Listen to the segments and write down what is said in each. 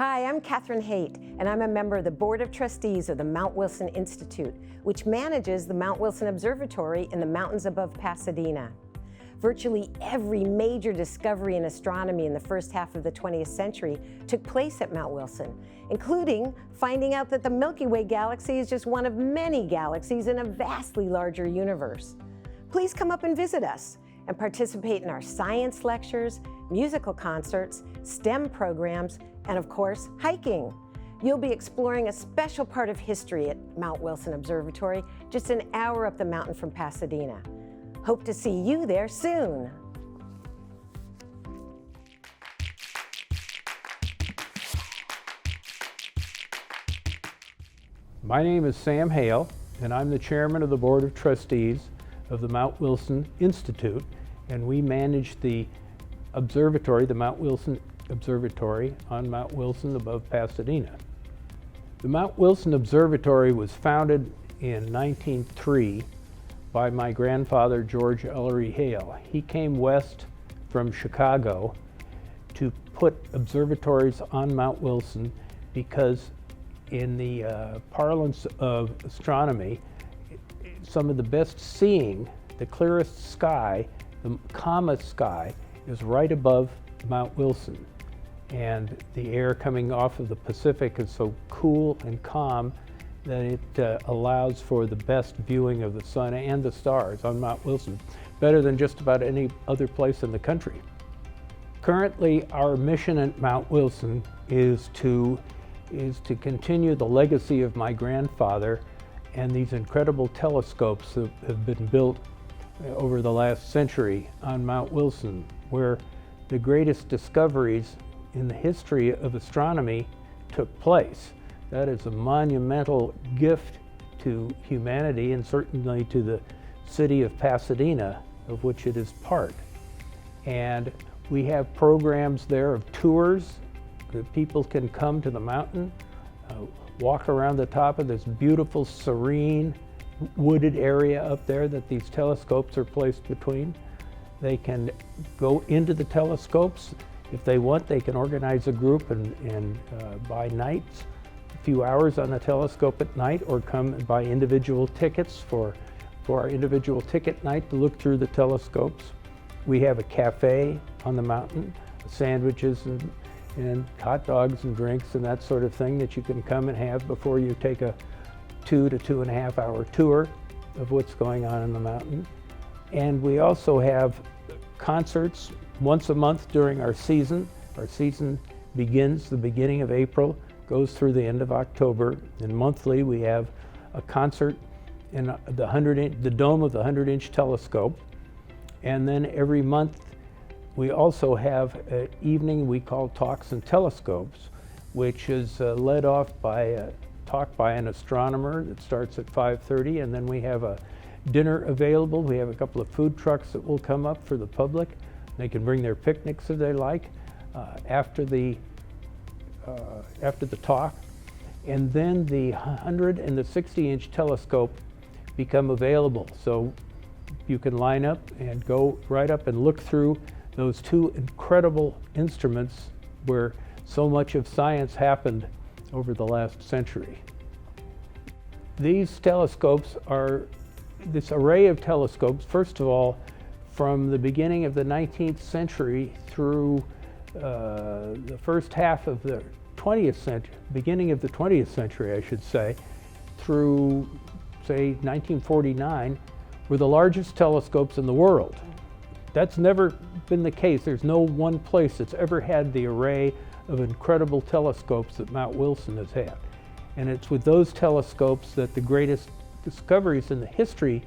Hi, I'm Catherine Haight, and I'm a member of the Board of Trustees of the Mount Wilson Institute, which manages the Mount Wilson Observatory in the mountains above Pasadena. Virtually every major discovery in astronomy in the first half of the 20th century took place at Mount Wilson, including finding out that the Milky Way galaxy is just one of many galaxies in a vastly larger universe. Please come up and visit us and participate in our science lectures, musical concerts, STEM programs, and of course, hiking. You'll be exploring a special part of history at Mount Wilson Observatory, just an hour up the mountain from Pasadena. Hope to see you there soon. My name is Sam Hale, and I'm the chairman of the Board of Trustees of the Mount Wilson Institute, and we manage the observatory, the Mount Wilson Observatory on Mount Wilson above Pasadena. The Mount Wilson Observatory was founded in 1903 by my grandfather, George Ellery Hale. He came west from Chicago to put observatories on Mount Wilson because in the parlance of astronomy, some of the best seeing, the clearest sky, the calmest sky, is right above Mount Wilson. And the air coming off of the Pacific is so cool and calm that it allows for the best viewing of the sun and the stars on Mount Wilson, better than just about any other place in the country. Currently, our mission at Mount Wilson is to continue the legacy of my grandfather and these incredible telescopes that have been built over the last century on Mount Wilson, where the greatest discoveries in the history of astronomy took place. That is a monumental gift to humanity and certainly to the city of Pasadena, of which it is part. And we have programs there of tours that people can come to the mountain, walk around the top of this beautiful, serene, wooded area up there that these telescopes are placed between. They can go into the telescopes. If they want, they can organize a group and buy nights, a few hours on the telescope at night, or come and buy individual tickets for our individual ticket night to look through the telescopes. We have a cafe on the mountain, sandwiches and hot dogs and drinks and that sort of thing that you can come and have before you take a 2 to 2.5 hour tour of what's going on in the mountain. And we also have concerts once a month during our season. Our season begins the beginning of April, goes through the end of October, and monthly we have a concert in the dome of the 100-inch telescope. And then every month we also have an evening we call Talks and Telescopes, which is led off by a talk by an astronomer that starts at 5:30, and then we have a dinner available. We have a couple of food trucks that will come up for the public. They can bring their picnics if they like after the talk. And then the 100 and the 60-inch telescope become available. So you can line up and go right up and look through those two incredible instruments where so much of science happened over the last century. These telescopes are this array of telescopes, first of all, from the beginning of the 19th century through the first half of the 20th century, beginning of the 20th century, I should say, through, say, 1949, were the largest telescopes in the world. That's never been the case. There's no one place that's ever had the array of incredible telescopes that Mount Wilson has had. And it's with those telescopes that the greatest discoveries in the history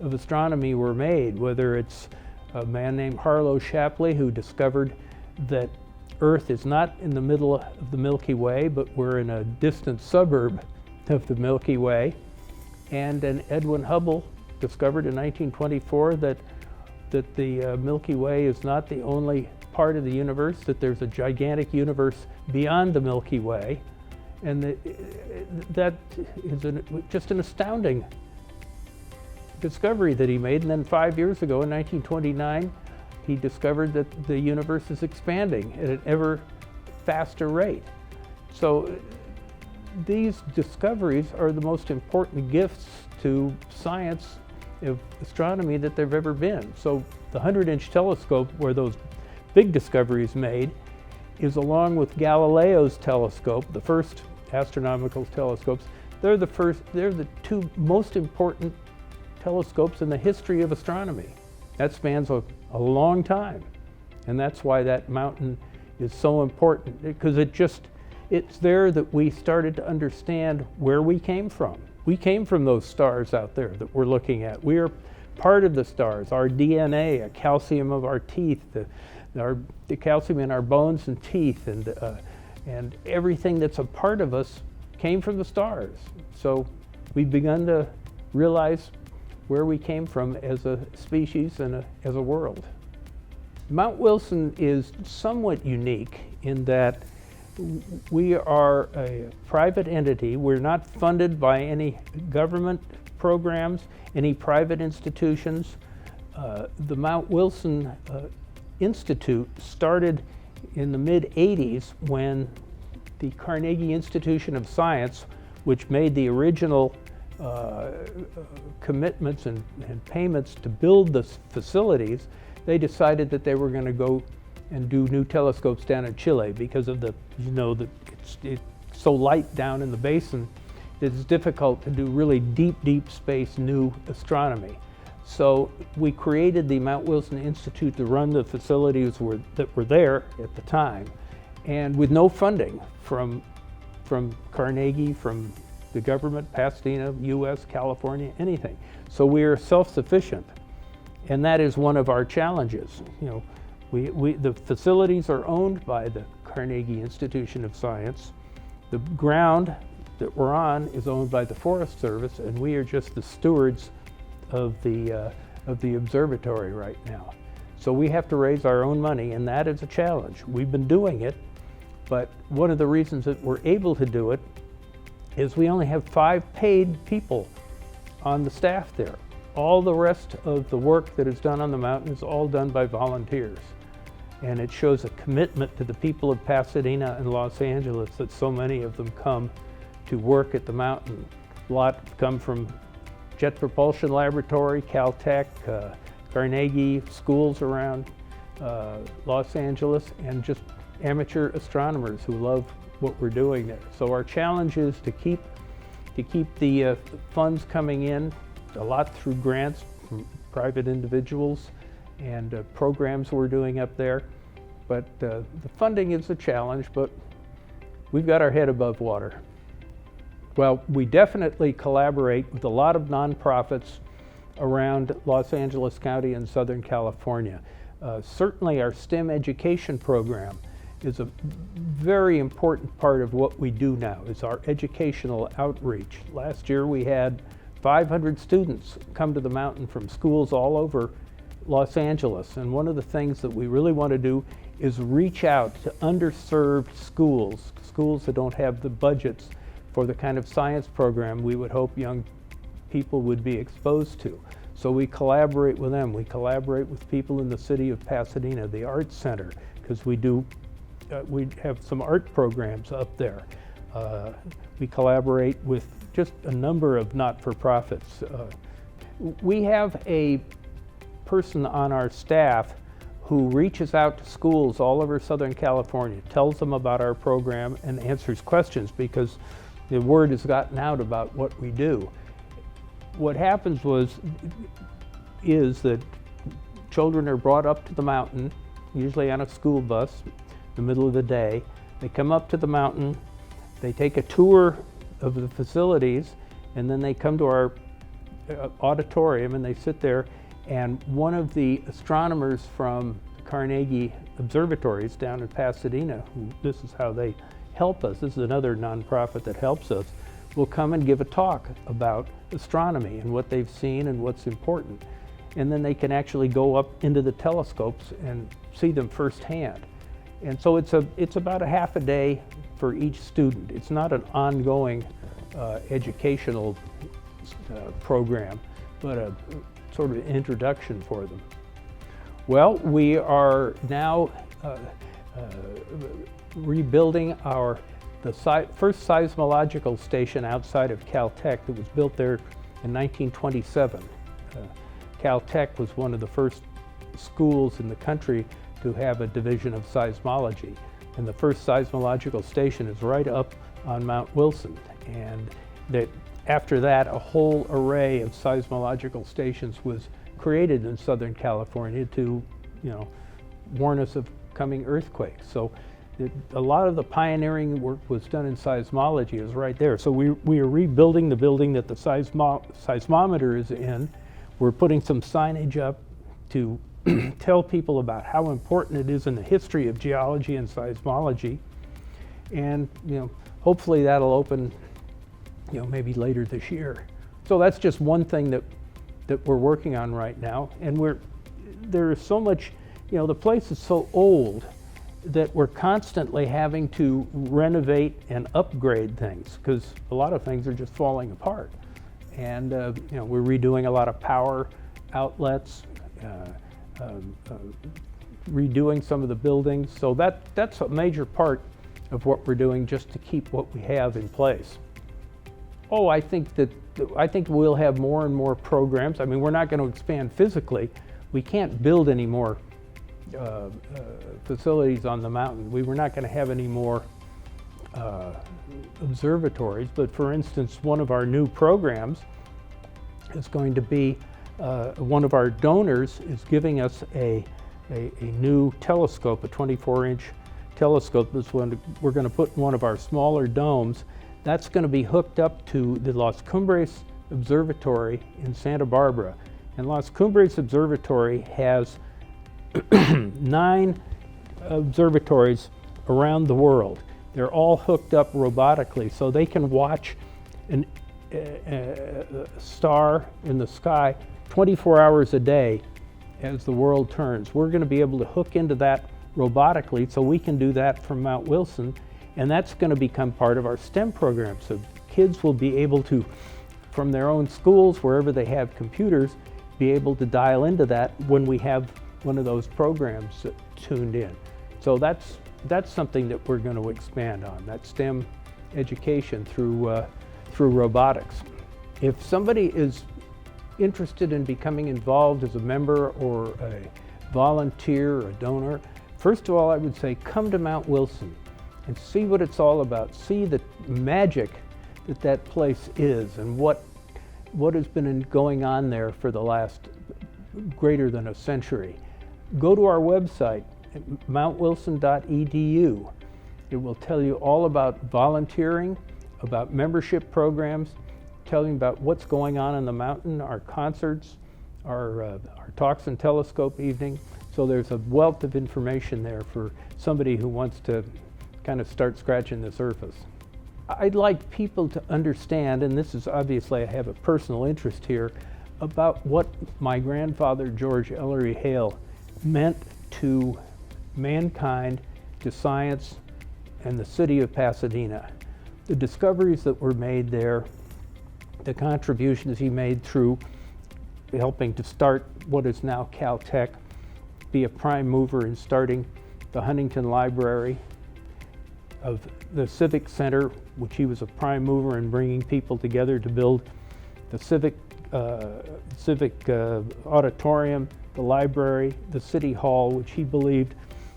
of astronomy were made, whether it's a man named Harlow Shapley who discovered that Earth is not in the middle of the Milky Way, but we're in a distant suburb of the Milky Way, and then Edwin Hubble discovered in 1924 that the Milky Way is not the only part of the universe, that there's a gigantic universe beyond the Milky Way, and that is just an astounding discovery that he made. And then 5 years ago, in 1929, he discovered that the universe is expanding at an ever faster rate. So these discoveries are the most important gifts to science of astronomy that there've ever been. So the 100-inch telescope, where those big discoveries made, is along with Galileo's telescope, the first astronomical telescopes. They're the two most important telescopes in the history of astronomy. That spans a long time. And that's why that mountain is so important, because it's there that we started to understand where we came from. We came from those stars out there that we're looking at. We are part of the stars. Our DNA, a calcium of our teeth, the calcium in our bones and teeth, and everything that's a part of us came from the stars. So we've begun to realize where we came from as a species and as a world. Mount Wilson is somewhat unique in that we are a private entity. We're not funded by any government programs, any private institutions. The Mount Wilson Institute started in the mid-'80s when the Carnegie Institution of Science, which made the original commitments and payments to build the facilities, they decided that they were going to go and do new telescopes down in Chile because of it's so light down in the basin that it's difficult to do really deep space new astronomy. So we created the Mount Wilson Institute to run the facilities that were there at the time, and with no funding from Carnegie, from the government, Pasadena, US, California, anything. So we are self-sufficient, and that is one of our challenges. The facilities are owned by the Carnegie Institution of Science. The ground that we're on is owned by the Forest Service, and we are just the stewards of the observatory right now. So we have to raise our own money, and that is a challenge. We've been doing it, but one of the reasons that we're able to do it is we only have 5 paid people on the staff there. All the rest of the work that is done on the mountain is all done by volunteers. And it shows a commitment to the people of Pasadena and Los Angeles that so many of them come to work at the mountain. A lot come from Jet Propulsion Laboratory, Caltech, Carnegie, schools around Los Angeles, and just amateur astronomers who love what we're doing there. So our challenge is to keep the funds coming in, a lot through grants from private individuals and programs we're doing up there. But the funding is a challenge, but we've got our head above water. Well, we definitely collaborate with a lot of nonprofits around Los Angeles County and Southern California. Certainly our STEM education program is a very important part of what we do now, is our educational outreach. Last year we had 500 students come to the mountain from schools all over Los Angeles, and one of the things that we really want to do is reach out to underserved schools that don't have the budgets for the kind of science program we would hope young people would be exposed to. So we collaborate with them. We collaborate with people in the city of Pasadena, the Arts Center, because we have some art programs up there. We collaborate with just a number of not-for-profits. We have a person on our staff who reaches out to schools all over Southern California, tells them about our program, and answers questions because the word has gotten out about what we do. What happens is that children are brought up to the mountain, usually on a school bus, in the middle of the day. They come up to the mountain, they take a tour of the facilities, and then they come to our auditorium and they sit there, and one of the astronomers from Carnegie Observatories down in Pasadena, this is how they help us, this is another nonprofit that helps us, will come and give a talk about astronomy and what they've seen and what's important. And then they can actually go up into the telescopes and see them firsthand. And so it's about a half a day for each student. It's not an ongoing educational program, but a sort of introduction for them. Well, we are now rebuilding first seismological station outside of Caltech that was built there in 1927. Caltech was one of the first schools in the country to have a division of seismology. And the first seismological station is right up on Mount Wilson. And after that, a whole array of seismological stations was created in Southern California to, warn us of coming earthquakes. So a lot of the pioneering work was done in seismology is right there. So we are rebuilding the building that the seismometer is in. We're putting some signage up to tell people about how important it is in the history of geology and seismology. And hopefully that'll open maybe later this year. So that's just one thing that we're working on right now. And there is so much, the place is so old that we're constantly having to renovate and upgrade things because a lot of things are just falling apart. And we're redoing a lot of power outlets, redoing some of the buildings. So that's a major part of what we're doing just to keep what we have in place. Oh, I think we'll have more and more programs. I mean, we're not going to expand physically. We can't build any more facilities on the mountain. We're not going to have any more observatories, but for instance, one of our new programs is going to be, one of our donors is giving us a new telescope, a 24-inch telescope. We're going to put in one of our smaller domes. That's going to be hooked up to the Las Cumbres Observatory in Santa Barbara. And Las Cumbres Observatory has 9 observatories around the world. They're all hooked up robotically, so they can watch a star in the sky 24 hours a day as the world turns. We're going to be able to hook into that robotically, so we can do that from Mount Wilson, and that's going to become part of our STEM program. So kids will be able to, from their own schools, wherever they have computers, be able to dial into that when we have one of those programs tuned in. So that's something that we're going to expand on, that STEM education through robotics. If somebody is interested in becoming involved as a member or a volunteer or a donor, first of all, I would say come to Mount Wilson and see what it's all about. See the magic that place is and what has been going on there for the last greater than a century. Go to our website, mountwilson.edu. It will tell you all about volunteering, about membership programs, tell you about what's going on the mountain, our concerts, our talks and telescope evening. So there's a wealth of information there for somebody who wants to kind of start scratching the surface. I'd like people to understand, and this is obviously I have a personal interest here, about what my grandfather, George Ellery Hale, meant to mankind, to science, and the city of Pasadena. The discoveries that were made there, the contributions he made through helping to start what is now Caltech, be a prime mover in starting the Huntington Library, of the Civic Center, which he was a prime mover in bringing people together to build the civic auditorium, the library, the city hall, which he believed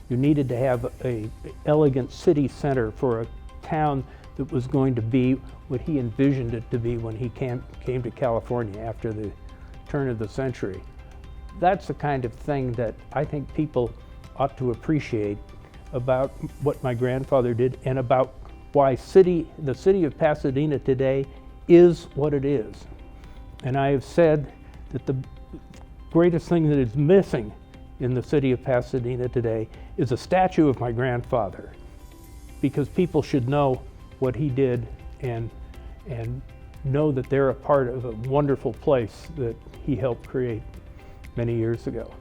you needed to have an elegant city center for a town that was going to be what he envisioned it to be when he came to California after the turn of the century. That's the kind of thing that I think people ought to appreciate about what my grandfather did and about why the city of Pasadena today is what it is. And I have said that the greatest thing that is missing in the city of Pasadena today is a statue of my grandfather, because people should know what he did and know that they're a part of a wonderful place that he helped create many years ago.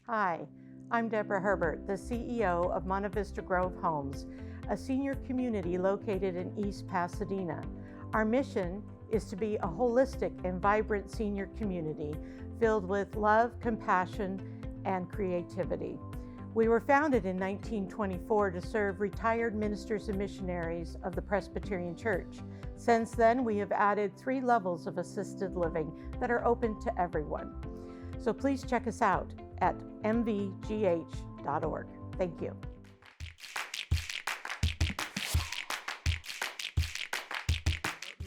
Hi, I'm Deborah Herbert, the CEO of Monte Vista Grove Homes, a senior community located in East Pasadena. Our mission is to be a holistic and vibrant senior community filled with love, compassion, and creativity. We were founded in 1924 to serve retired ministers and missionaries of the Presbyterian Church. Since then, we have added 3 levels of assisted living that are open to everyone. So please check us out at mvgh.org. Thank you.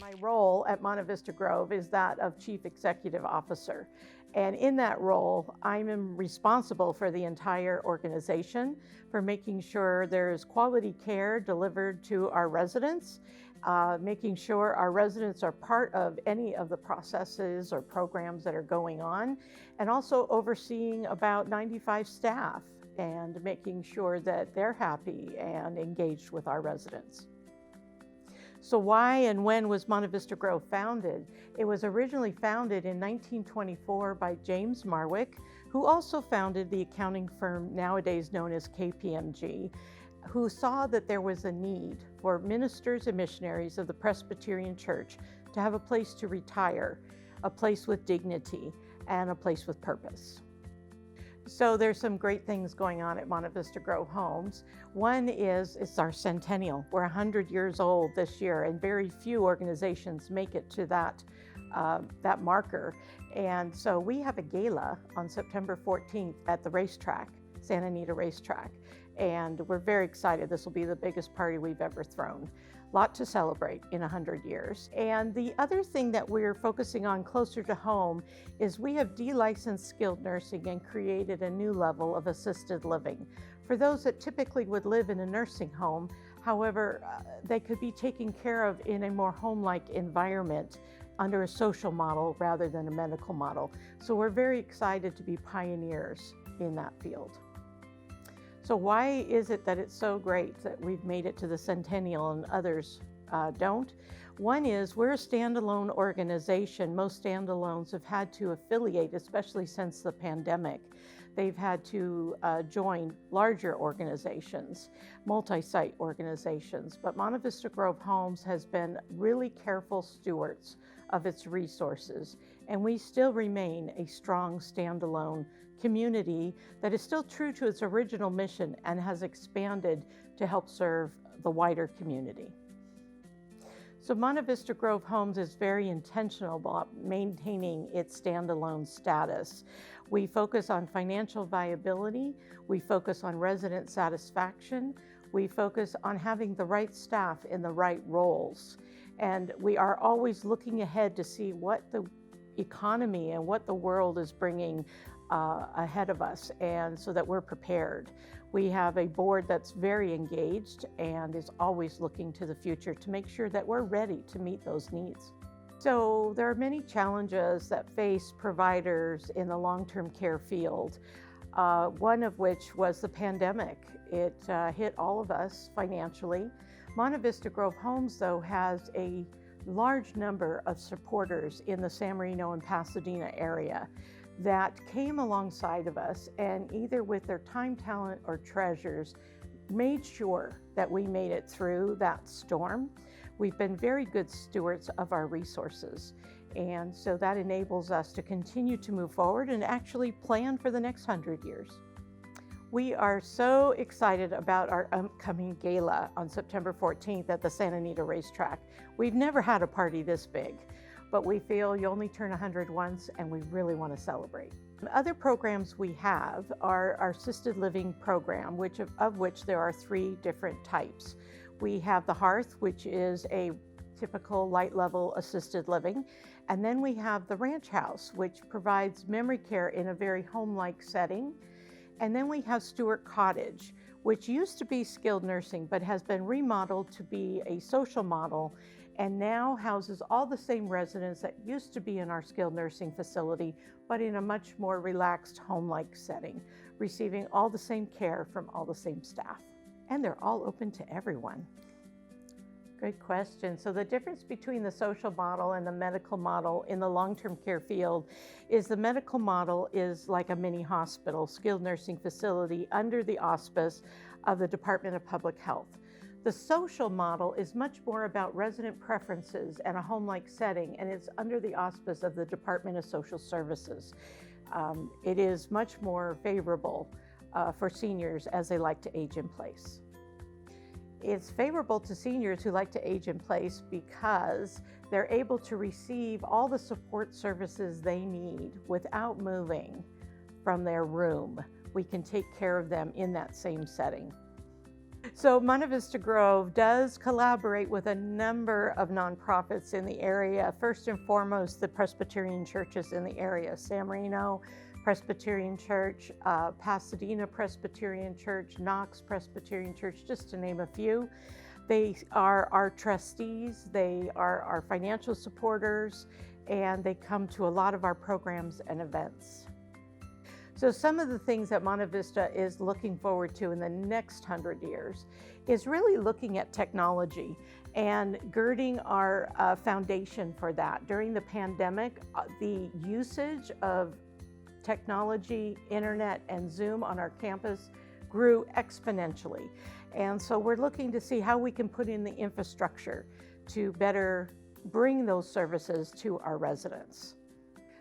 My role at Monte Vista Grove is that of Chief Executive Officer. And in that role, I'm responsible for the entire organization, for making sure there's quality care delivered to our residents, making sure our residents are part of any of the processes or programs that are going on, and also overseeing about 95 staff and making sure that they're happy and engaged with our residents. So why and when was Monte Vista Grove founded? It was originally founded in 1924 by James Marwick, who also founded the accounting firm nowadays known as KPMG, who saw that there was a need for ministers and missionaries of the Presbyterian Church to have a place to retire, a place with dignity, and a place with purpose. So there's some great things going on at Monte Vista Grove Homes. One is it's our centennial. We're 100 years old this year, and very few organizations make it to that marker. And so we have a gala on September 14th at the racetrack, Santa Anita Racetrack. And we're very excited. This will be the biggest party we've ever thrown. Lot to celebrate in 100 years. And the other thing that we're focusing on closer to home is we have de-licensed skilled nursing and created a new level of assisted living. For those that typically would live in a nursing home, however, they could be taken care of in a more home-like environment under a social model rather than a medical model. So we're very excited to be pioneers in that field. So why is it that it's so great that we've made it to the centennial and others don't? One is we're a standalone organization. Most standalones have had to affiliate, especially since the pandemic. They've had to join larger organizations, multi-site organizations. But Monte Vista Grove Homes has been really careful stewards of its resources, and we still remain a strong standalone community that is still true to its original mission and has expanded to help serve the wider community. So Monte Vista Grove Homes is very intentional about maintaining its standalone status. We focus on financial viability, we focus on resident satisfaction, we focus on having the right staff in the right roles, and we are always looking ahead to see what the economy and what the world is bringing ahead of us, and so that we're prepared. We have a board that's very engaged and is always looking to the future to make sure that we're ready to meet those needs. So there are many challenges that face providers in the long-term care field, one of which was the pandemic. It hit all of us financially. Monte Vista Grove Homes, though, has a large number of supporters in the San Marino and Pasadena area that came alongside of us and either with their time, talent, or treasures made sure that we made it through that storm. We've been very good stewards of our resources, and so that enables us to continue to move forward and actually plan for the next 100 years. We are so excited about our upcoming gala on September 14th at the Santa Anita Racetrack. We've never had a party this big, but we feel you only turn 100 once, and we really want to celebrate. Other programs we have are our assisted living program, of which there are 3 different types. We have the Hearth, which is a typical light level assisted living. And then we have the Ranch House, which provides memory care in a very home-like setting. And then we have Stewart Cottage, which used to be skilled nursing, but has been remodeled to be a social model and now houses all the same residents that used to be in our skilled nursing facility, but in a much more relaxed home-like setting, receiving all the same care from all the same staff. And they're all open to everyone. Good question. So the difference between the social model and the medical model in the long-term care field is the medical model is like a mini hospital, skilled nursing facility under the auspice of the Department of Public Health. The social model is much more about resident preferences and a home-like setting, and it's under the auspice of the Department of Social Services. It is much more favorable for seniors as they like to age in place. It's favorable to seniors who like to age in place because they're able to receive all the support services they need without moving from their room. We can take care of them in that same setting. So Monte Vista Grove does collaborate with a number of nonprofits in the area. First and foremost, the Presbyterian churches in the area, San Marino Presbyterian Church, Pasadena Presbyterian Church, Knox Presbyterian Church, just to name a few. They are our trustees, they are our financial supporters, and they come to a lot of our programs and events. So some of the things that Monte Vista is looking forward to in the next 100 years is really looking at technology and girding our foundation for that. During the pandemic, the usage of technology, internet, and Zoom on our campus grew exponentially. And so we're looking to see how we can put in the infrastructure to better bring those services to our residents.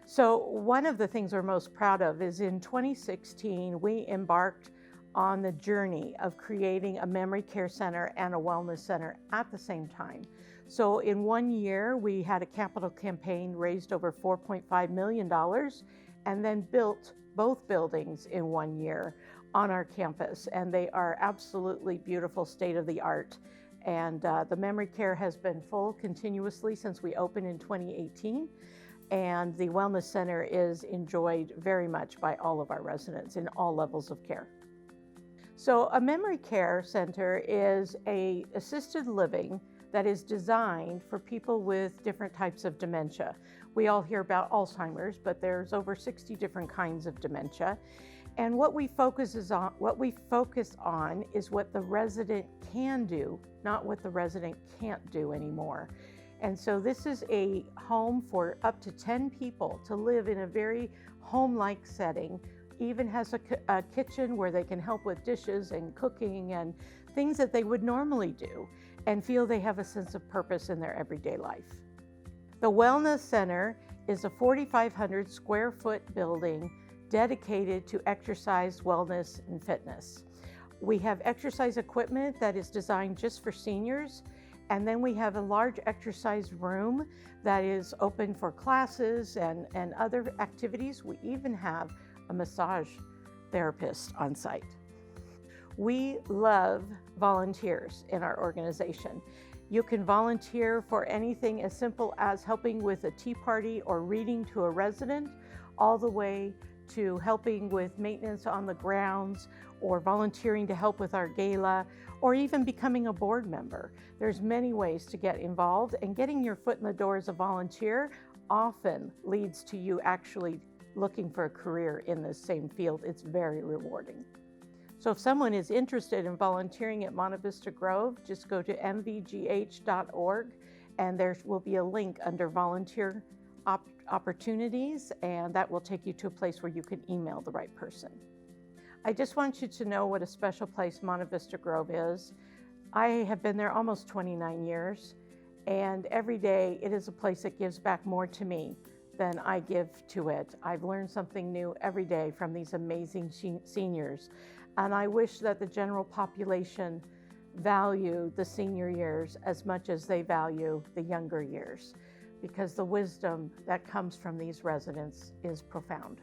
So one of the things we're most proud of is in 2016, we embarked on the journey of creating a memory care center and a wellness center at the same time. So in 1 year, we had a capital campaign, raised over $4.5 million, and then built both buildings in 1 year on our campus. And they are absolutely beautiful, state-of-the-art. And the memory care has been full continuously since we opened in 2018. And the Wellness Center is enjoyed very much by all of our residents in all levels of care. So a memory care center is an assisted living that is designed for people with different types of dementia. We all hear about Alzheimer's, but there's over 60 different kinds of dementia. And what we focus on is what the resident can do, not what the resident can't do anymore. And so this is a home for up to 10 people to live in a very home-like setting, even has a kitchen where they can help with dishes and cooking and things that they would normally do and feel they have a sense of purpose in their everyday life. The Wellness Center is a 4,500 square foot building dedicated to exercise, wellness, and fitness. We have exercise equipment that is designed just for seniors. And then we have a large exercise room that is open for classes and other activities. We even have a massage therapist on site. We love volunteers in our organization. You can volunteer for anything as simple as helping with a tea party or reading to a resident, all the way to helping with maintenance on the grounds, or volunteering to help with our gala, or even becoming a board member. There's many ways to get involved, and getting your foot in the door as a volunteer often leads to you actually looking for a career in this same field. It's very rewarding. So if someone is interested in volunteering at Monte Vista Grove, just go to mvgh.org, and there will be a link under volunteer opportunities, and that will take you to a place where you can email the right person. I just want you to know what a special place Monte Vista Grove is. I have been there almost 29 years, and every day it is a place that gives back more to me than I give to it. I've learned something new every day from these amazing seniors, and I wish that the general population value the senior years as much as they value the younger years, because the wisdom that comes from these residents is profound.